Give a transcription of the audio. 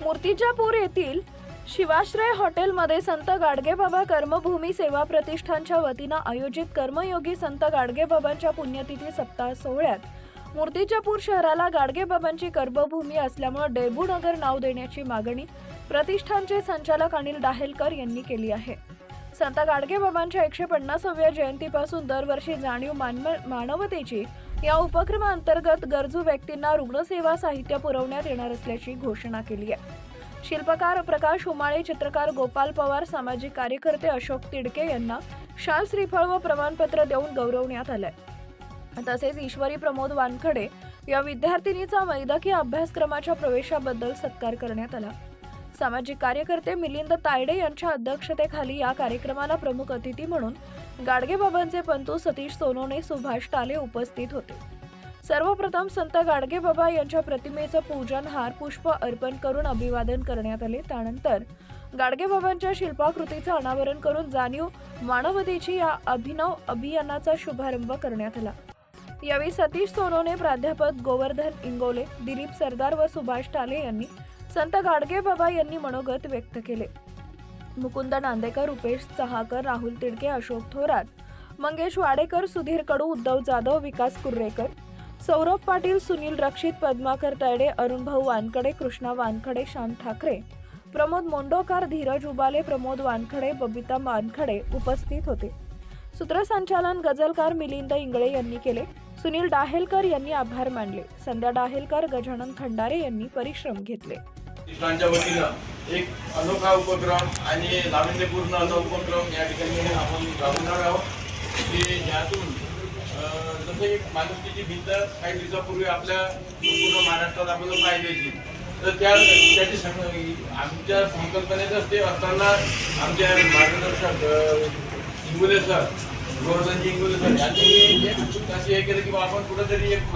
मूर्तिजापूर येथील शिवाश्रय हॉटेलमध्ये संत गाडगेबाबा कर्मभूमी सेवा प्रतिष्ठानच्या वतीनं आयोजित कर्मयोगी संत गाडगेबाबांच्या पुण्यतिथी सप्ताह सोहळ्यात मूर्तिजापूर शहराला गाडगेबाबांची कर्मभूमी असल्यामुळे डेबूनगर नाव देण्याची मागणी प्रतिष्ठानचे संचालक अनिल डाहेलकर यांनी केली आहे। संत गाडगेबाबांच्या 150व्या जयंतीपासून दरवर्षी जाणीव मानवतेची या उपक्रमाअंतर्गत गरजू व्यक्तींना रुग्णसेवा साहित्य पुरवण्यात येणार असल्याची घोषणा केली आहे। शिल्पकार प्रकाश उमाळे, चित्रकार गोपाल पवार, सामाजिक कार्यकर्ते अशोक तिडके यांना शाल, श्रीफळ व प्रमाणपत्र देऊन गौरवण्यात आले। तसेच ईश्वरी प्रमोद वानखडे या विद्यार्थिनीचा वैद्यकीय अभ्यासक्रमाच्या प्रवेशाबद्दल सत्कार करण्यात आला। सामाजिक कार्यकर्ते मिलिंद तायडे यांच्या अध्यक्षतेखाली या कार्यक्रमाला प्रमुख अतिथी म्हणून गाडगेबाबांचे पंतू सतीश सोनोने, सुभाष टाले उपस्थित होते। सर्वप्रथम संत गाडगेबाबा यांच्या प्रतिमेचं पूजन, हार, पुष्प अर्पण करून अभिवादन करण्यात आले। त्यानंतर गाडगेबाबांच्या शिल्पाकृतीचं अनावरण करून जाणीव मानवतेची या अभिनव अभियानाचा शुभारंभ करण्यात आला। यावेळी सतीश सोनोने, प्राध्यापक गोवर्धन इंगोले, दिलीप सरदार व सुभाष टाले यांनी संत गाडगेबाबा यांनी मनोगत व्यक्त केले। मुकुंद नांदेकर, रुपेश चहाकर, राहुल तिडके, अशोक थोरात, मंगेश वाडेकर, सुधीर कडू, उद्धव जाधव, विकास कुर्रेकर, सौरभ पाटील, सुनील रक्षित, पद्माकर तायडे, अरुण भाऊ वानखडे, कृष्णा वानखडे, श्याम ठाकरे, प्रमोद मोंडोकार, धीरज उबाले, प्रमोद वानखडे, बबिता वानखडे उपस्थित होते। सूत्रसंचालन गझलकार मिलिंद इंगळे यांनी केले। सुनील डाहेलकर यांनी आभार मानले। संध्या डाहेलकर, गजानन खंडारे यांनी परिश्रम घेतले। प्रतिष्ठानच्या वतीनं एक अनोखा उपक्रम आणि नाविन्यपूर्ण असा उपक्रम या ठिकाणी आपण राबवणार आहोत की ज्यातून जसं एक माणुसकीची भिंत काही दिवसापूर्वी आपल्या संपूर्ण महाराष्ट्रात आपल्याला पाहिली, तर त्याची आमच्या संकल्पनेतच ते असताना आमच्या मार्गदर्शक इंगोले सर, गोवर्धनजी इंगोले सर यांनी अशी हे केलं की आपण कुठेतरी एक